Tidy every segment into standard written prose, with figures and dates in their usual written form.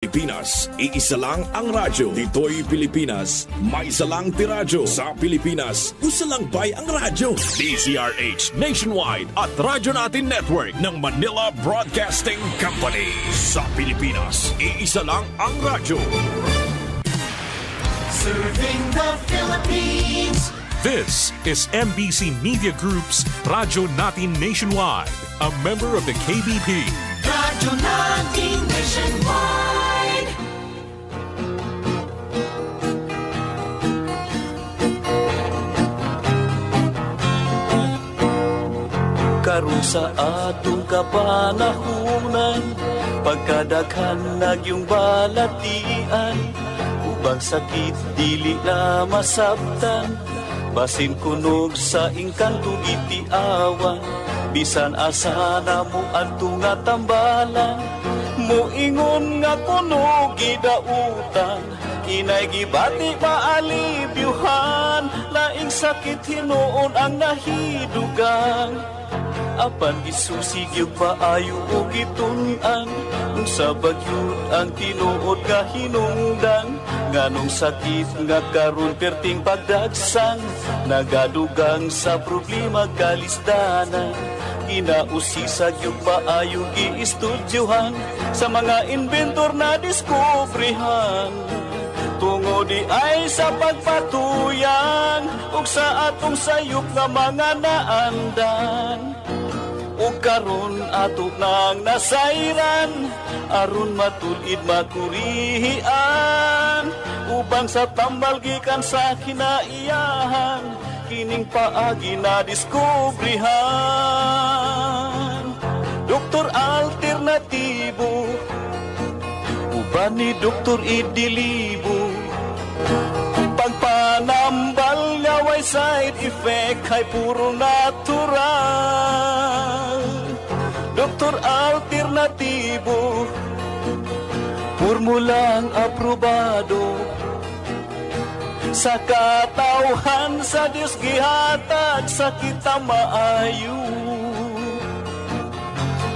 Pilipinas, iisa lang ang radyo. Dito'y Pilipinas, may isa lang tiradyo. Sa Pilipinas, isa lang bay ang radyo. DZRH Nationwide at Radyo Natin Network ng Manila Broadcasting Company. Sa Pilipinas, iisa lang ang radyo. Serving the Philippines. This is MBC Media Group's Radyo Natin Nationwide, a member of the KBP. Radyo Natin Nationwide. Karon sa atong kapanahunan, pagkadaghan nagyong balatian, ubang sakit dili na masabtan, basin kunog sa ingkanto gitiawan, bisan asa na mo adto nga tambalan, muingon nga kunog gidautan, inay gibati maalibyuhan, laing sakit hinuon ang nahidugang, apan gisusig yung paayo o gitunan, kung sa bagyod ang tinuod nga hinungdan, nganong sakit nga karon perting pagdagsang, nagadugang sa problema kalisdanan, kinausisag yung paayo giistudyohan, sa mga inventor na diskubrihan, tungo di ay sa pagpatuyan, ug sa atong sayop nga mga naandan, ug karon ato nang nasayran, aron matulid makurihian, ubang sa tambal gikan sa kinaiyahan, kining paagi na diskubrihan. Doktor alternatibo, uban ni Doktor Idilibo, pagpanambal nga way side effect ay puro natural. Doktor alternatibo, formulang aprobado, sa katawhan sa Diyos gihatag sa kita maayo.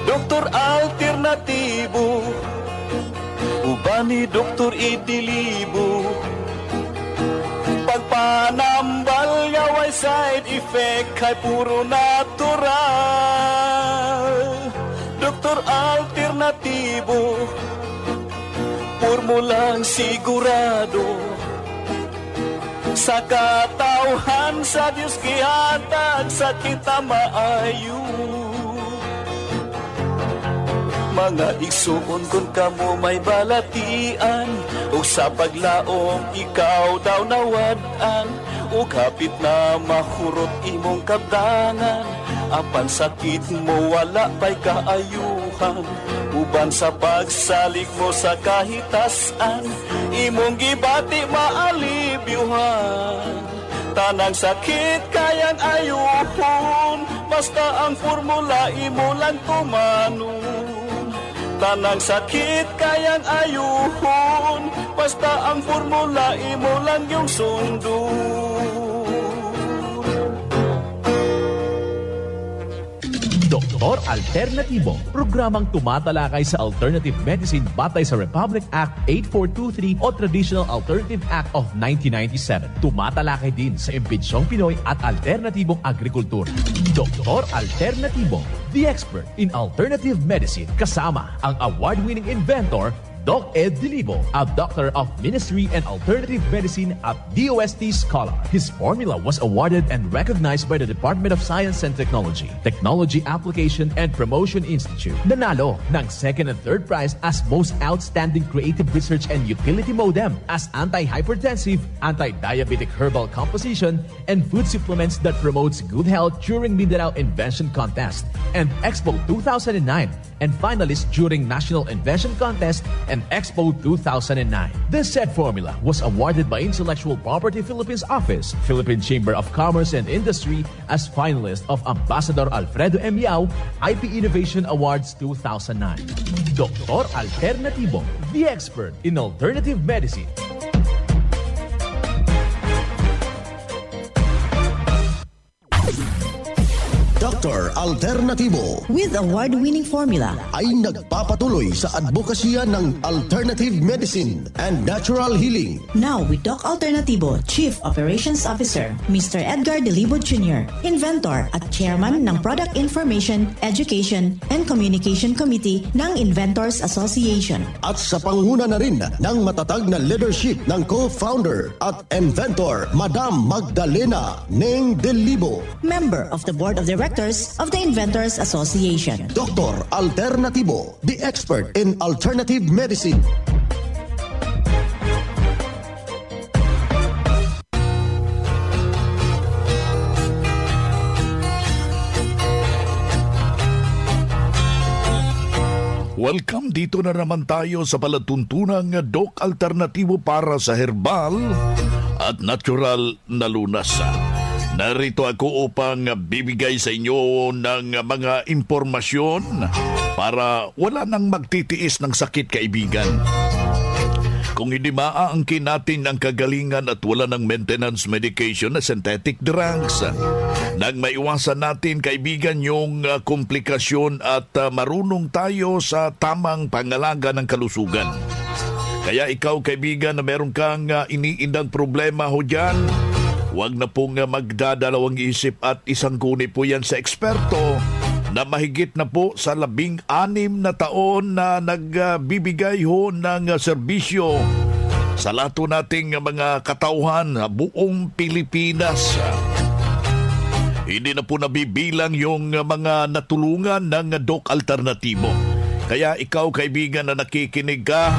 Doktor alternatibo, uban ni Doktor Idilibo, pagpanambal nga way side effect ay puro natural. Doktor alternatibo, formulang sigurado, sa katawhan sa Diyos gihatag sa kita maayo. Mga igsuon kung kamo may balatian, o sa paglaom ikaw daw nawadan, o kapit na mahurot imong kabdangan, apan sakit mo wala pa'y kaayuhan, uban sa pagsalig mo sa kahitasan, imong gibati maalibyuhan, tanang sakit kayang ayuhon, basta ang formula imo lang tumanon. Tanang sakit kayang ayuhon, basta ang formula imo lang yung sundon. Doktor Alternatibo, programang tumatalakay sa alternative medicine batay sa Republic Act 8423 o Traditional Alternative Act of 1997. Tumatalakay din sa impinsyong Pinoy at alternatibong agrikultura. Doktor Alternatibo, the expert in alternative medicine, kasama ang award-winning inventor Doc Ed Dilibo, a doctor of ministry and alternative medicine at DOST Scholar. His formula was awarded and recognized by the Department of Science and Technology, Technology Application and Promotion Institute. Nanalo ng second and third prize as Most Outstanding Creative Research and Utility Modem, as anti-hypertensive, anti-diabetic herbal composition, and food supplements that promotes good health during Mindanao Invention Contest and Expo 2009, and finalist during National Invention Contest and Expo 2009. This said formula was awarded by Intellectual Property Philippines Office, Philippine Chamber of Commerce and Industry as finalist of Ambassador Alfredo M. Yao IP Innovation Awards 2009. Doktor Alternatibo, the expert in alternative medicine. Dr. Alternativo with award-winning formula ay nagpapatuloy sa advokasya ng alternative medicine and natural healing. Now with Doc Alternativo, Chief Operations Officer, Mr. Edgar Delibo Jr., Inventor at Chairman ng Product Information, Education, and Communication Committee ng Inventors Association. At sa panguna na rin ng matatag na leadership ng co-founder at inventor, Madam Magdalena Neng Delibo, Member of the Board of Directors of the Inventors Association. Dr. Alternativo, the expert in alternative medicine. Welcome, dito na naman tayo sa palatuntunang Doc Alternativo para sa herbal at natural na lunas. Narito ako upang bibigay sa inyo ng mga impormasyon para wala nang magtitiis ng sakit, kaibigan. Kung hindi maaangkin natin ang kagalingan at wala ng maintenance medication na synthetic drugs, nang maiwasan natin, kaibigan, yung komplikasyon at marunong tayo sa tamang pangalaga ng kalusugan. Kaya ikaw, kaibigan, na meron kang iniindang problema ho dyan, huwag na pong magdadalawang isip at isang guni po yan sa eksperto na mahigit na po sa 16 na taon na nagbibigay ho ng serbisyo sa lahat nating mga katauhan buong Pilipinas. Hindi na po nabibilang yung mga natulungan ng Doc Alternativo. Kaya ikaw, kaibigan, na nakikinig ka,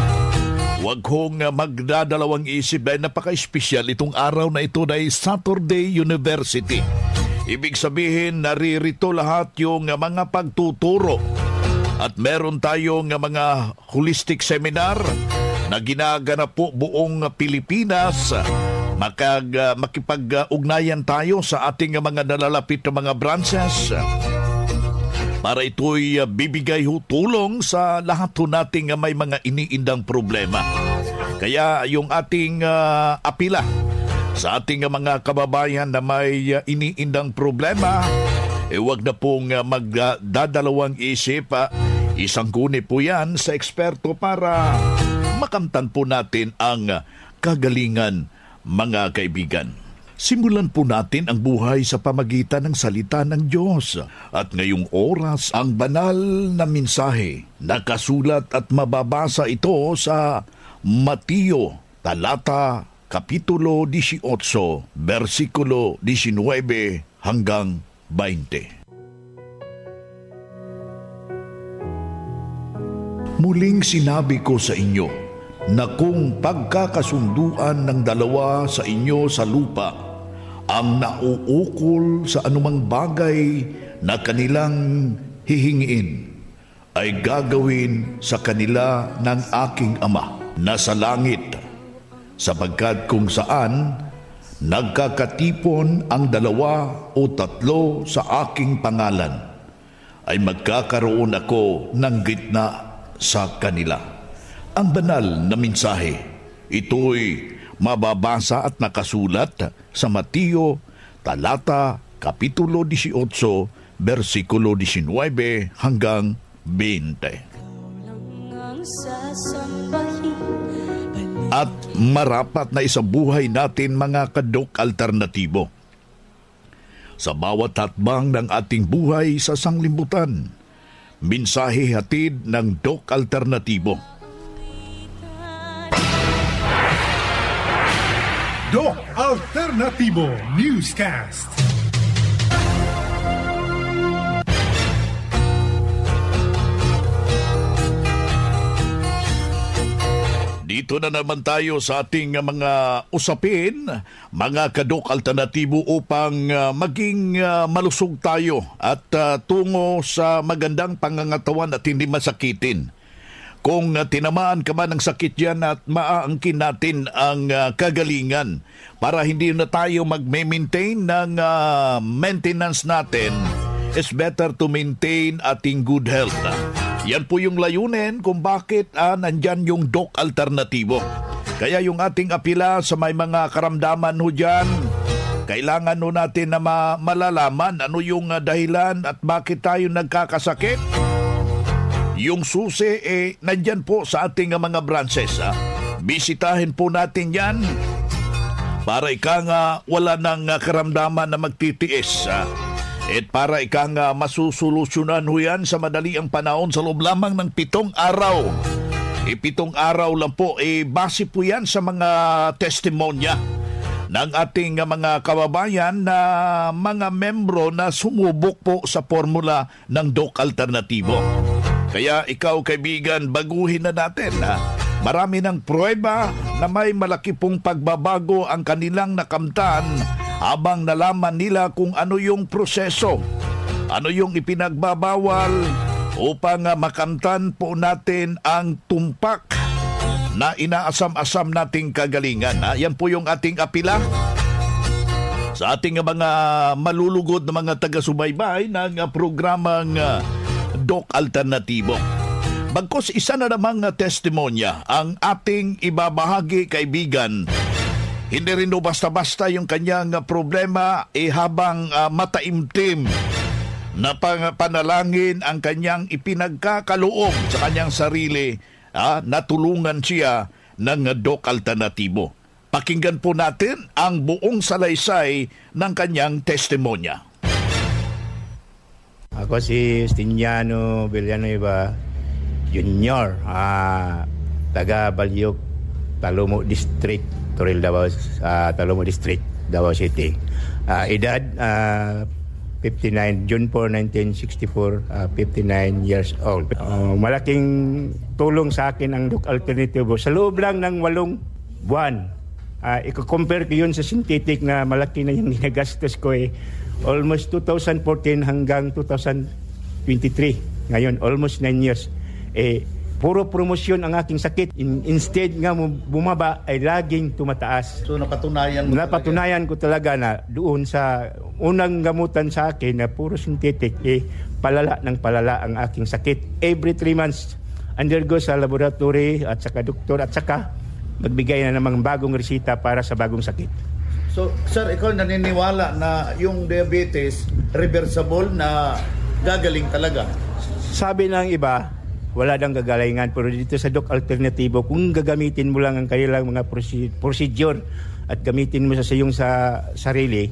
huwag hong magdadalawang isip dahil napaka-espesyal itong araw na ito dahil Saturday University. Ibig sabihin, naririto lahat yung mga pagtuturo. At meron tayong mga holistic seminar na ginaganap po buong Pilipinas. Makipag-ugnayan tayo sa ating mga nalalapit na mga branches para ito'y bibigay tulong sa lahat nating may mga iniindang problema. Kaya yung ating apila sa ating mga kababayan na may iniindang problema, huwag na pong magdadalawang isip. Isang guni po yan sa eksperto para makamtan po natin ang kagalingan, mga kaibigan. Simulan po natin ang buhay sa pamagitan ng salita ng Diyos. At ngayong oras, ang banal na mensahe, nakasulat at mababasa ito sa Mateo, talata Kapitulo 18, versikulo 19 hanggang 20. Muling sinabi ko sa inyo na kung pagkakasunduan ng dalawa sa inyo sa lupa ang nauukol sa anumang bagay na kanilang hihingiin, ay gagawin sa kanila ng aking Ama na sa langit. Sapagkat kung saan nagkakatipon ang 2 o 3 sa aking pangalan, ay magkakaroon ako ng gitna sa kanila. Ang banal na mensahe, ito'y mababasa at nakasulat sa Mateo, talata, Kapitulo 18, versikulo 19 hanggang 20. At marapat na isabuhay natin, mga ka-Doc Alternativo. Sa bawat hatbang ng ating buhay sa sanglibutan, mensahe hatid ng Doc Alternativo. Doc Alternativo Newscast. Dito na naman tayo sa ating mga usapin, mga ka-Doc Alternativo, upang maging malusog tayo at tungo sa magandang pangangatawan at hindi masakitin. Kung tinamaan ka man ng sakit yan, at maaangkin natin ang kagalingan para hindi na tayo mag-maintain ng maintenance natin, it's better to maintain ating good health. Yan po yung layunin kung bakit nandyan yung Doc Alternativo. Kaya yung ating apila sa may mga karamdaman ho dyan, Kailangan no natin na malalaman ano yung dahilan at bakit tayo nagkakasakit. Yung susi nandyan po sa ating mga branches. Bisitahin po natin yan para wala ng karamdaman na magtitiis. At para masusolusyonan ho yan sa madaliang panahon sa loob lamang ng 7 araw. 7 araw lang po. Base po yan sa mga testimonya ng ating mga kababayan na mga membro na sumubok po sa formula ng Doc Alternatibo. Kaya ikaw, kaibigan, baguhin na natin. Marami ng pruweba na may malaki pong pagbabago ang kanilang nakamtan habang nalaman nila kung ano yung proseso, ano yung ipinagbabawal upang makamtan po natin ang tumpak na inaasam-asam nating kagalingan. Yan po yung ating apila sa ating mga malulugod na mga taga-subaybay ng programang Doc Alternatibo. Bagkos isa na namang testimonya ang ating ibabahagi, kaibigan. Hindi rin basta-basta yung kanyang problema habang mataimtim na panalangin ang kanyang ipinagkakaloob sa kanyang sarili. Natulungan siya ng Doc Alternatibo. Pakinggan po natin ang buong salaysay ng kanyang testimonya. Ako si Justiniano Villanueva Jr., taga Balyok, Talomo District, Toril, Davao, Talomo District, Davao City. Edad 59, June 4, 1964, 59 years old. Malaking tulong sa akin ang Doc Alternatibo. Sa loob lang ng 8 buwan, i-compare ko yun sa synthetic na malaki na yung ginagastos ko almost 2014 hanggang 2023. Ngayon, almost 9 years. Puro promosyon ang aking sakit. Instead nga bumaba ay laging tumataas. So napatunayan ko talaga na doon sa unang gamutan sa akin na puro synthetic, palala ng palala ang aking sakit. Every 3 months, undergo sa laboratory at saka doktor at saka magbigay na namang bagong resita para sa bagong sakit. So, sir, ikaw naniniwala na yung diabetes reversible na gagaling talaga? Sabi ng iba, wala dang gagalingan, pero dito sa Doc Alternatibo, kung gagamitin mo lang ang kanilang mga procedure at gamitin mo sa iyong sarili,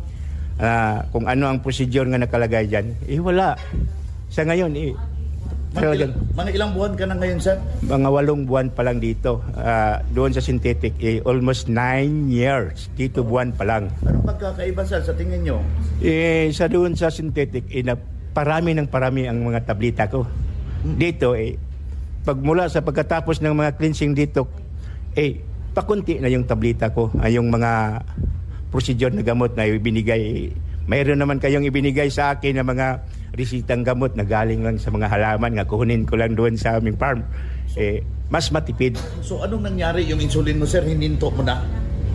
kung ano ang procedure nga nakalagay dyan, wala. Sa ngayon, mga ilang buwan ka na ngayon, sir? Mga 8 buwan pa lang dito. Doon sa synthetic, almost 9 years. Dito buwan pa lang. Anong pagkakaiba, sir, sa tingin nyo? Sa doon sa synthetic, parami ang mga tablita ko. Dito, pagmula sa pagkatapos ng mga cleansing dito, pakunti na yung tablita ko, yung mga procedure na gamot na ibinigay. Mayroon naman kayong ibinigay sa akin na mga resitang gamot na galing lang sa mga halaman nga kuhunin ko lang doon sa aming farm. Mas matipid. So anong nangyari yung insulin mo, sir? Hininto mo na?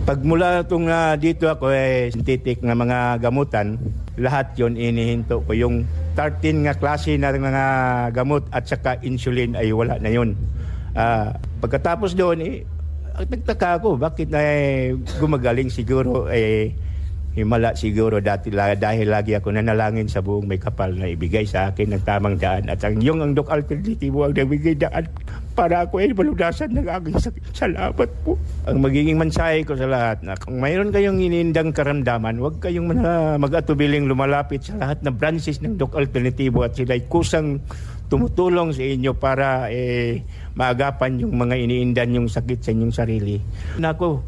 Pagmula itong dito ako synthetic na mga gamutan, lahat yon inihinto ko. Yung 13 nga klase na mga gamot at saka insulin ay wala na yun. Pagkatapos doon, nagtaka ako, bakit na gumagaling siguro, himala siguro dahil lagi ako nanalangin sa buong may kapal na ibigay sa akin ng tamang daan. At ang Doc Alternatibo ang nabigay daan para ako maludasan ng aking sakit. Salamat po. Ang magiging mensahe ko sa lahat na kung mayroon kayong inindang karamdaman, huwag kayong mag-atubiling lumalapit sa lahat ng branches ng Doc Alternatibo at sila'y kusang tumutulong sa inyo para maagapan yung mga iniindan yung sakit sa inyong sarili. Nako,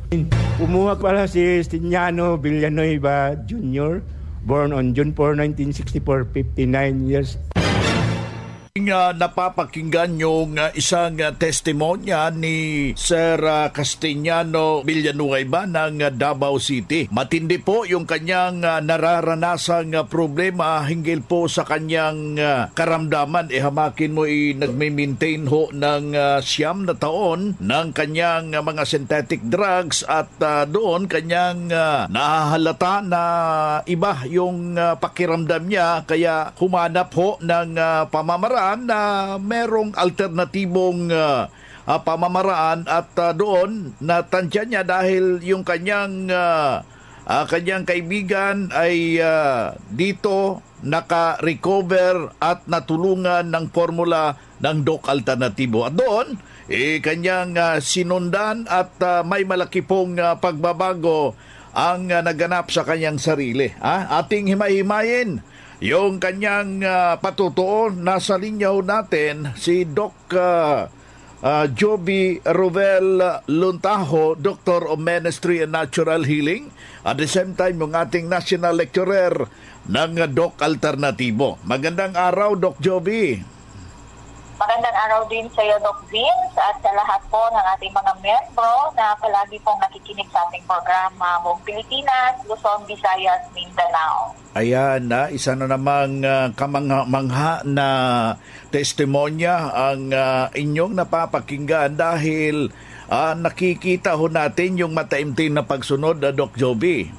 kumuha pala si Justiniano Villanueva Jr., born on June 4, 1964, 59 years. Napapakinggan yung isang testimonya ni Sir Castellano Villanueva ng Davao City. Matindi po yung kanyang nararanasang problema hinggil po sa kanyang karamdaman. Hamakin mo nagme-maintain ho ng 9 na taon ng kanyang mga synthetic drugs at doon kanyang nahahalata na iba yung pakiramdam niya kaya humanap ho ng pamamaraan na merong alternatibong pamamaraan at doon natantya niya dahil yung kanyang kanyang kaibigan ay dito naka-recover at natulungan ng formula ng Doc Alternatibo. At doon, kanyang sinundan at may malaki pong pagbabago ang naganap sa kanyang sarili. Ating himay-himayin yung kanyang patutuon. Nasa linyaw natin si Doc Joby Rovel Luntaho, Doctor of Ministry and Natural Healing. At the same time, yung ating National Lecturer ng Doc Alternatibo. Magandang araw, Doc Joby. Magandang araw din sa iyo, Doc Vince, at sa lahat po ng ating mga membro na palagi pong nakikinig sa ating programa buong Pilipinas, Luzon, Visayas, Mindanao. Ayan, isa na namang kamangha na testimonya ang inyong napapakinggan dahil nakikita ho natin yung mataimtim na pagsunod, Doc Joby.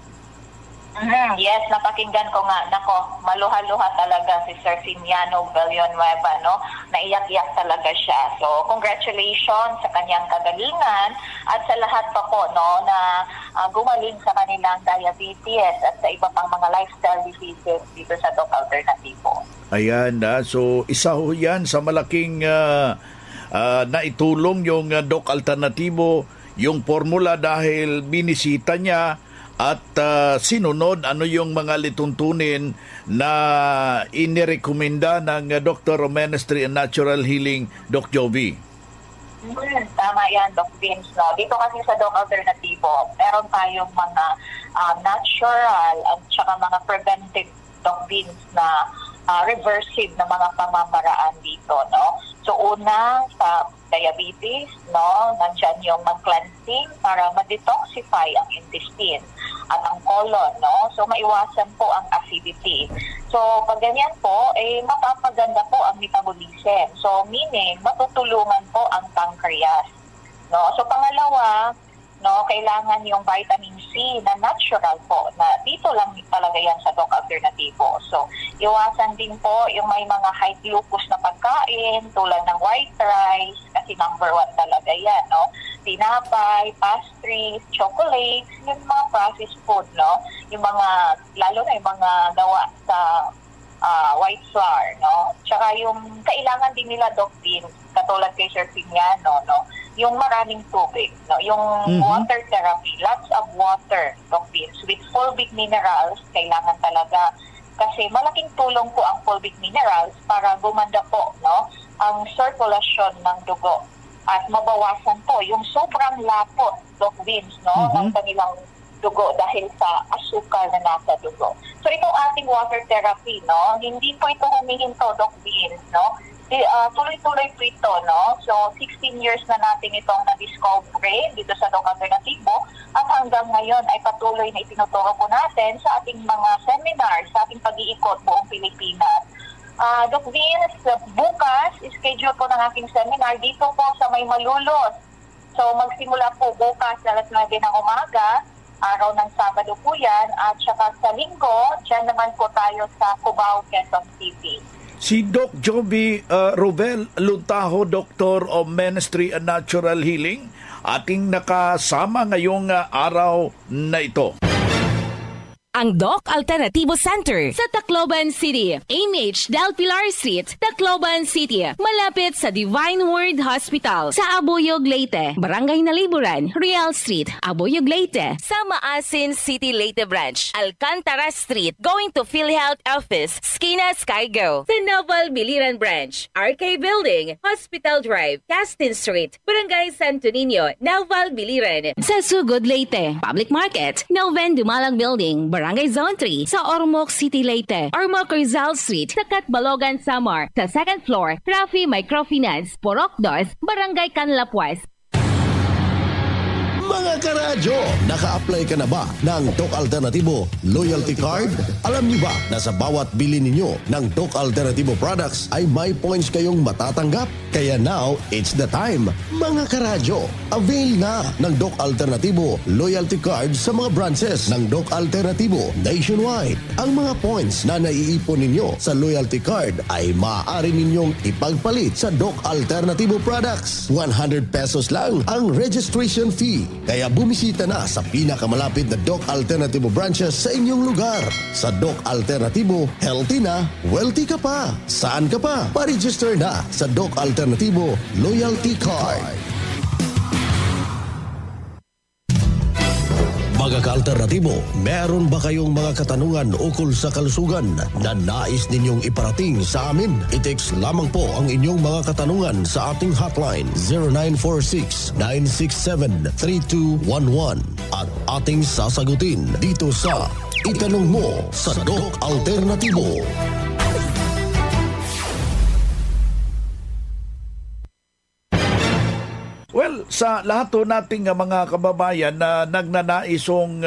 Yes, napakinggan ko nga. Nako, maluha-luha talaga si Sir Simiano Villanueva, no? Naiyak-iyak talaga siya. So, congratulations sa kanyang kagalingan at sa lahat pa po, no, na gumaling sa kanilang diabetes at sa iba pang mga lifestyle diseases dito sa Doc Alternativo. Ayan, so isa ho yan sa malaking naitulong yung Doc Alternativo, yung formula dahil binisita niya at sinunod ano yung mga lituntunin na inirekomenda ng Doctor of Ministry and Natural Healing, Doc Joby. Tama yan, Doc Vince. No? Dito kasi sa Doc Alternativo, meron tayong mga natural at saka mga preventive, Doc Vince, na reversive na mga pamamaraan dito. No? So una, sa diabetes, no, nandyan yung mag-cleansing para ma-detoxify ang intestine at ang colon, no? So maiwasan po ang acidity. So pag ganyan po, mapapaganda po ang metabolism. So meaning, matutulungan po ang pancreas, no? So pangalawa, no, kailangan yung vitamin C na natural po, na dito lang talaga yan sa Doc Alternativo. So, iwasan din po yung may mga high glucose na pagkain, tulad ng white rice, kasi number 1 talaga yan, no? Tinapay, pastries, chocolates, yung mga processed food, no? Yung mga, lalo na yung mga gawa sa white flour, no? Tsaka yung kailangan din nila, Doc Dean, katulad kay Sir Piñano, no? Yung maraming tubig, no? Yung water therapy, lots of water, Doc Dean, with fulvic minerals, kailangan talaga. Kasi malaking tulong po ang fulvic minerals para gumanda po, no, ang circulation ng dugo. At mabawasan po yung sobrang lapot, Doc Vince, no, ng kanilang dugo dahil sa asukal na nasa dugo. So itong ating water therapy, no, hindi po ito humihinto, Doc Vince, no. Tuloy-tuloy po ito, no. So 16 years na natin itong na-discover dito sa Doc Alternativo at hanggang ngayon ay patuloy na itinuturo po natin sa ating mga seminars, sa ating pag-iikot buong Pilipinas. Doc Vince, bukas, schedule po ng aking seminar dito po sa May Malulos. So magsimula po bukas alas 9 ng umaga, araw ng Sabado po yan, at saka sa Linggo, dyan naman po tayo sa Cubao, Quezon City. Si Doc Joby Rovel Luntaho, Doctor of Ministry and Natural Healing, ating nakasama ngayong araw na ito. Ang Doc Alternativo Center sa Tacloban City, AMH Del Pilar Street, Tacloban City, malapit sa Divine Word Hospital sa Abuyog, Leyte, Barangay Naliburan, Real Street, Abuyog, Leyte, sa Maasin City, Leyte Branch, Alcantara Street, going to PhilHealth Office, Skina Skygo, sa Naval Biliran Branch, RK Building, Hospital Drive, Castin Street, Barangay Santo Niño, Naval Biliran, sa Sugod, Leyte, Public Market, Noven Dumalang Building, Barangay Zone 3 sa Ormoc City, Leyte. Ormoc Rizal Street sa Catbalogan, Samar. Sa second floor, Rafi Microfinance, Porok 2, Barangay Canlapuas. Mga karadyo, naka-apply ka na ba ng Doc Alternativo Loyalty Card? Alam niyo ba na sa bawat bili ninyo ng Doc Alternativo products ay may points kayong matatanggap? Kaya now, it's the time. Mga karadyo, avail na ng Doc Alternativo Loyalty Card sa mga branches ng Doc Alternativo nationwide. Ang mga points na naiipon ninyo sa Loyalty Card ay maaari ninyong ipagpalit sa Doc Alternativo products. 100 pesos lang ang registration fee. Kaya Kaya bumisita na sa pinakamalapit na Doc Alternativo branches sa inyong lugar. Sa Doc Alternativo, healthy na, wealthy ka pa. Saan ka pa? Pa-register na sa Doc Alternativo Loyalty Card. Mga ka-alternatibo, meron ba kayong mga katanungan ukol sa kalusugan na nais ninyong iparating sa amin? I-text lamang po ang inyong mga katanungan sa ating hotline 0946-967-3211 at ating sasagutin dito sa Itanong Mo sa Doc Alternatibo. Well, sa lahat po nating mga kababayan na nagnanaisong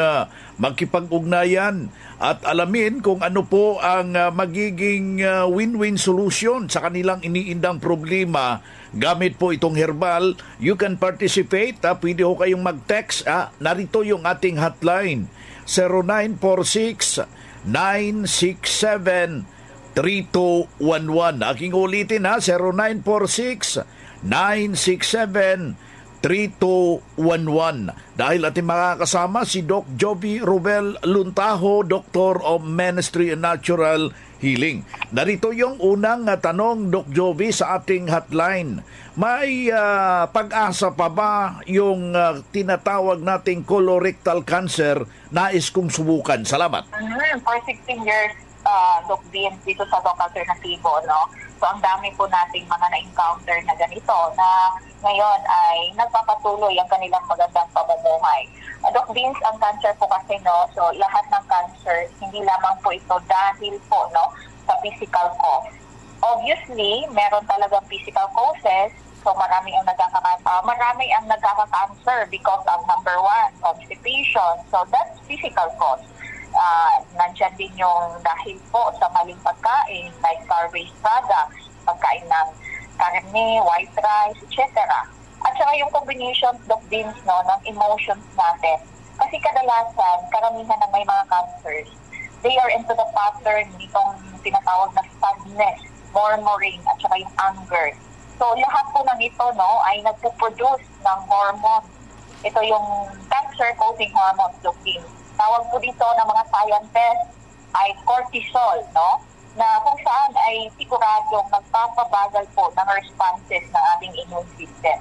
magkipag-ugnayan at alamin kung ano po ang magiging win-win solution sa kanilang iniindang problema gamit po itong herbal, you can participate. Pwede ho kayong mag-text. Narito yung ating hotline, 0946-967-3211. Aking ulitin 0946-967-3211. Dahil ating makakasama si Doc Jovi Rubel Luntaho, Doctor of Ministry and Natural Healing. Narito yung unang tanong, Doc Jovi, sa ating hotline. May pag-asa pa ba yung tinatawag nating colorectal cancer? Nais kong subukan. Salamat. For 16 years, Doc Bean, dito sa Doc Alternativo, no? So, ang dami po nating mga na-encounter na ganito na ngayon ay nagpapatuloy ang kanilang magandang pamumuhay. Doc Beans, ang cancer po kasi, no? So, lahat ng cancer, hindi lamang po ito dahil po, no, sa physical cause. Obviously, meron talagang physical causes. So, marami ang nagkaka-cancer because of number 1, constipation. So, that's physical cause. Nandyan din yung dahil po sa maling pagkain, like car-based products, pagkain ng karne, white rice, etc. At saka yung combination, Doc Beans, no, ng emotions natin. Kasi kadalasan, karamihan ng may mga cancers, they are into the pattern nitong tinatawag na sadness, murmuring, at saka yung anger. So, lahat po ng ito, no, ay nagpo-produce ng hormones. Ito yung cancer-causing hormones, Doc Beans. Tawag po dito ng mga scientists ay cortisol, no? Na kung saan ay siguradong magpapabagal po ng responses ng ating immune system.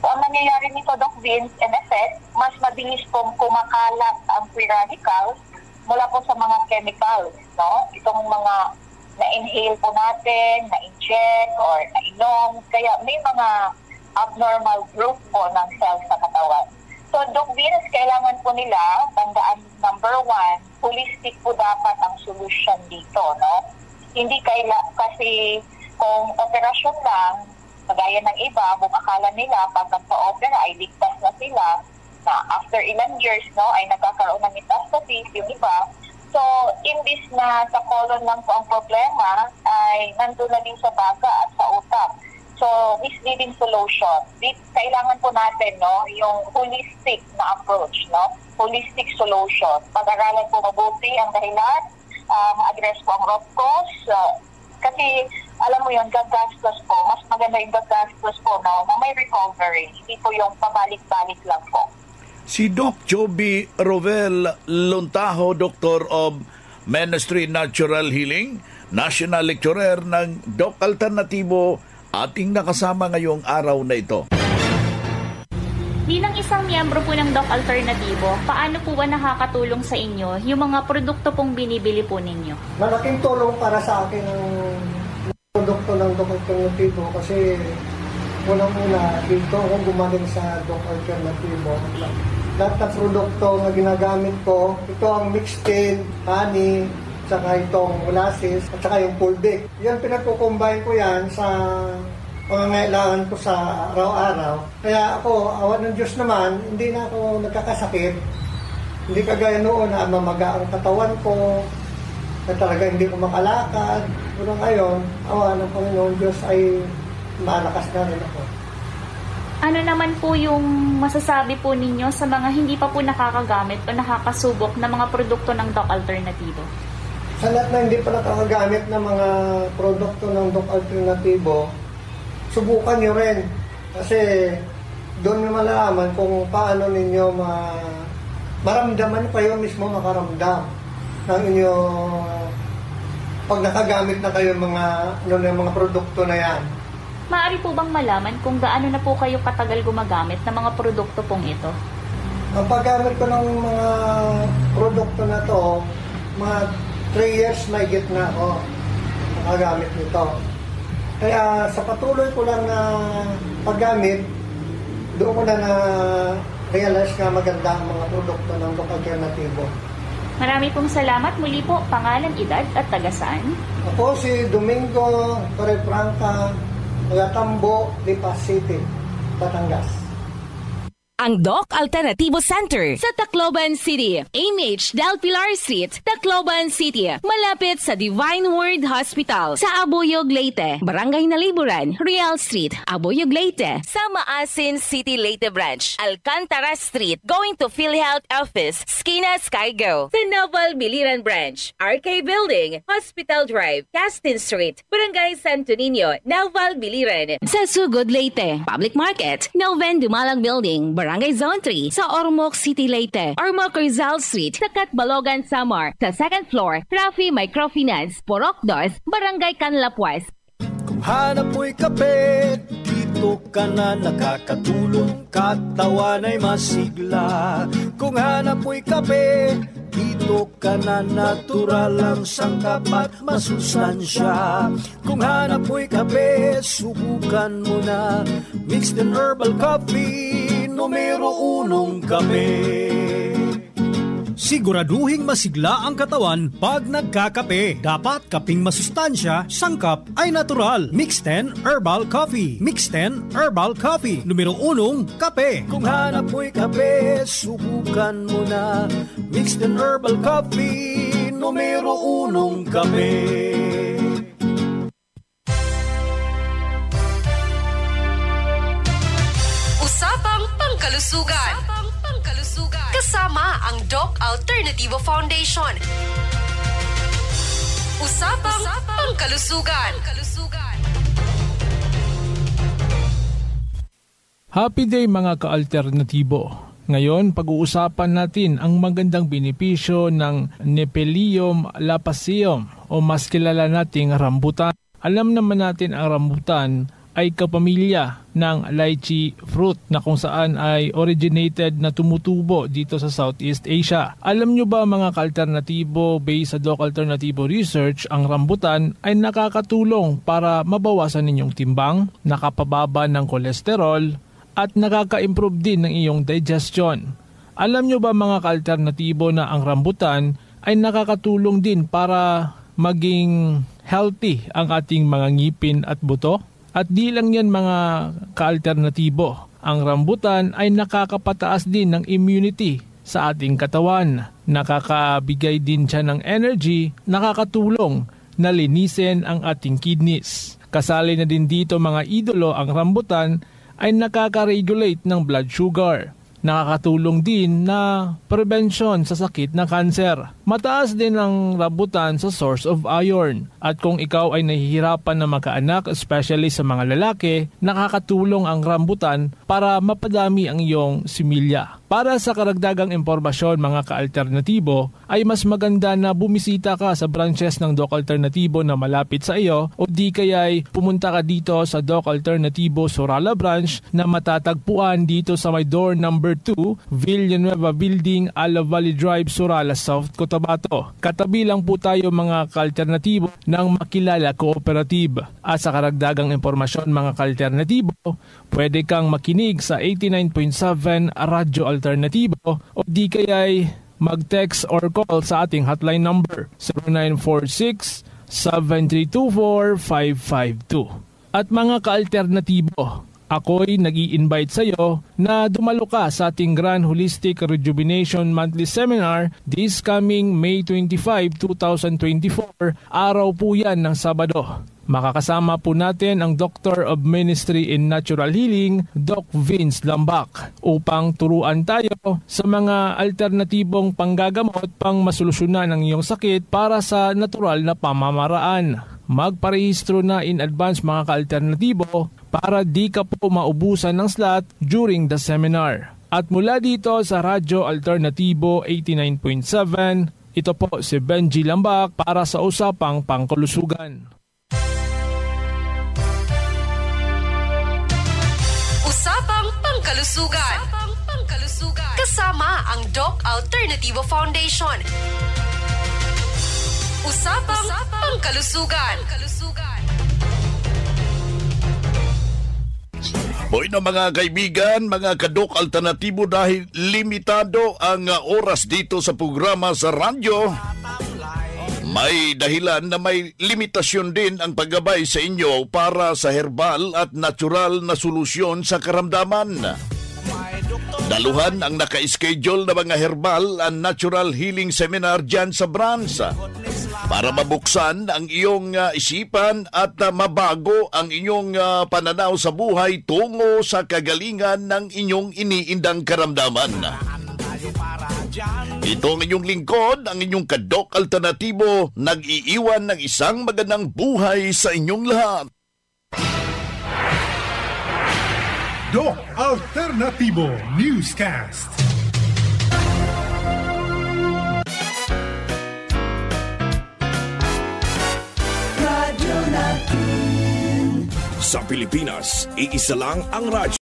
So, ang nangyayari nito, Doc Vince, in effect, mas mabilis pong kumakalat ang free radicals mula po sa mga chemicals, no? Itong mga na-inhale po natin, na-inject, or na-inom. Kaya may mga abnormal growth po ng cells sa katawan. So, Doc Venus, kailangan po nila, tandaan, number 1, holistic po dapat ang solution dito, no? Hindi kasi kung operasyon lang, kagaya ng iba, kung akala nila, pag nagpa-opera ay ligtas na sila, na after ilang years, no, ay nagkakaroon ng metastasis, yung iba. So, imbis na sa colon lang po ang problema, ay nandun na din sa baga at sa utak. So, misleading solution. Kailangan po natin, no, yung holistic na approach, no? Holistic solution. Pag-aralan po mabuti ang dahilan, ma-address po ang root cause. Kasi, alam mo yun, gagastos po. Mas maganda yung gagastos po, no, na may recovery. Hindi po yung pabalik-balik lang po. Si Doc Jovi Rubel Luntaho, Doctor of Ministry Natural Healing, National Lecturer ng Doc Alternativo, ating nakasama ngayong araw na ito. Bilang isang miyembro po ng Doc Alternativo, paano po ba nakakatulong sa inyo yung mga produkto pong binibili po ninyo? Malaking tulong para sa akin ang produkto ng Doc Alternativo kasi unang-una dito akong gumaling sa Doc Alternativo. Lahat ng produkto na ginagamit ko, ito ang mixed in, honey, saka itong molasses, at saka yung pulbic. Yan, pinagkukumbine ko yan sa pangangailangan ko sa araw-araw. Kaya ako, awan ng Diyos naman, hindi na ako nagkakasakit. Hindi kagaya noon na mamaga ang katawan ko, na talaga hindi ko makalakad. Pero ngayon, awan ng Panginoon Diyos ay malakas na rin ako. Ano naman po yung masasabi po ninyo sa mga hindi pa po nakakagamit o nakakasubok na mga produkto ng Doc Alternativo? Sa lahat na hindi pa nakakagamit ng mga produkto ng Doc Alternativo, subukan nyo rin. Kasi doon nyo malalaman kung paano ninyo maramdaman kayo mismo makaramdam ng inyo pag nakagamit na kayo mga produkto na yan. Maaari po bang malaman kung gaano na po kayo katagal gumagamit ng mga produkto pong ito? Ang paggamit ko ng mga produkto na to, mga 3 years may na ako nakagamit nito. Kaya sa patuloy ko lang na paggamit, doon ko na realize na maganda ang mga produkto ng Doc Alternativo. Marami pong salamat. Muli po, pangalan, edad at taga-saan? Ako si Domingo Torrefranca, taga-Tambo, Lipas City, Batangas. Ang Doc Alternativo Center sa Tacloban City, AMH Del Pilar Street, Tacloban City, malapit sa Divine Word Hospital sa Abuyog, Leyte, Barangay Naliburan, Real Street, Abuyog, Leyte, sa Maasin City, Leyte Branch, Alcantara Street, going to PhilHealth Office, Skina Skygo, sa Naval Biliran Branch, RK Building, Hospital Drive, Castin Street, Barangay Santo Niño, Naval Biliran, sa Sugod, Leyte, Public Market, Noven Dumalang Building, Barangay Zone 3 sa Ormoc City, Leyte. Ormoc Rizal Street sa Catbalogan, Samar. Sa 2nd floor, Rafi Microfinance, Porok 2, Barangay Canlapuas. Kung hanap mo'y kape, dito ka na nakakatulong, katawan ay masigla. Kung hanap mo'y kape, dito ka na natural ang sangkap at masustansya. Kung hanap mo'y kape, subukan mo na mixed and herbal coffee, numero 1 kape. Siguraduhing masigla ang katawan pag nagkakape. Dapat kaping masustansya, sangkap ay natural. Mixed 10 Herbal Coffee. Mixed 10 Herbal Coffee. Numero 1 kape. Kung hanap mo'y kape, subukan mo na Mixed 10 Herbal Coffee. Numero 1 kape. Usapang Pangkalusugan. Kasama ang Doc Alternativo Foundation. Usapang Pangkalusugan. Happy day mga ka-alternatibo. Ngayon, pag-uusapan natin ang magandang benepisyo ng Nephelium lapaceum o mas kilala nating rambutan. Alam naman natin ang rambutan ay kapamilya ng lychee fruit na kung saan ay originated na tumutubo dito sa Southeast Asia. Alam nyo ba mga ka-alternatibo, based sa Doc Alternativo Research, ang rambutan ay nakakatulong para mabawasan ninyong timbang, nakapababa ng kolesterol, at nakaka-improve din ng iyong digestion. Alam nyo ba mga ka-alternatibo na ang rambutan ay nakakatulong din para maging healthy ang ating mga ngipin at buto? At di lang yan mga ka-alternatibo. Ang rambutan ay nakakapataas din ng immunity sa ating katawan. Nakakabigay din siya ng energy, nakakatulong na linisin ang ating kidneys. Kasali na din dito mga idolo, ang rambutan ay nakaka-regulate ng blood sugar. Nakakatulong din na prevention sa sakit na kanser. Mataas din ang rambutan sa source of iron. At kung ikaw ay nahihirapan na makaanak, especially sa mga lalaki, nakakatulong ang rambutan para mapadami ang iyong similya. Para sa karagdagang impormasyon mga ka-alternatibo, ay mas maganda na bumisita ka sa branches ng Doc Alternativo na malapit sa iyo o di kaya'y pumunta ka dito sa Doc Alternativo Surala Branch na matatagpuan dito sa may door number 2, Villanueva Building, Ala Valley Drive, Surala, South Cotabato. Katabi lang po tayo mga ka-alternatibo ng Makilala Cooperative. At sa karagdagang impormasyon mga ka-alternatibo, pwede kang makinig sa 89.7 Radyo Alternatibo o di kaya'y mag-text or call sa ating hotline number 0946-7324-552. At mga ka-alternatibo, ako'y nag-i-invite sa iyo na dumalo ka sa ating Grand Holistic Rejuvenation Monthly Seminar this coming May 25, 2024. Araw po yan ng Sabado. Makakasama po natin ang Doctor of Ministry in Natural Healing, Doc Vince Lambak, upang turuan tayo sa mga alternatibong panggagamot pang masolusyonan ang iyong sakit para sa natural na pamamaraan. Magparehistro na in advance mga ka-alternatibo para di ka po maubusan ng slot during the seminar. At mula dito sa Radyo Alternatibo 89.7, ito po si Benji Lambak para sa Usapang Pangkalusugan. Usapang Pangkalusugan. Kasama ang Doc Alternativo Foundation. Usapang Pangkalusugan. Boy na mga kaibigan, mga kadok alternatibo, dahil limitado ang oras dito sa programa sa radyo, may dahilan na may limitasyon din ang paggabay sa inyo para sa herbal at natural na solusyon sa karamdaman. Daluhan ang naka-schedule na mga herbal and natural healing seminar dyan sa branch para mabuksan ang iyong isipan at mabago ang inyong pananaw sa buhay tungo sa kagalingan ng inyong iniindang karamdaman. Ito ang inyong lingkod, ang inyong kadok alternatibo, nag-iiwan ng isang magandang buhay sa inyong lahat. Doc Alternativo Newscast. Sa Pilipinas, iisa lang ang radyo.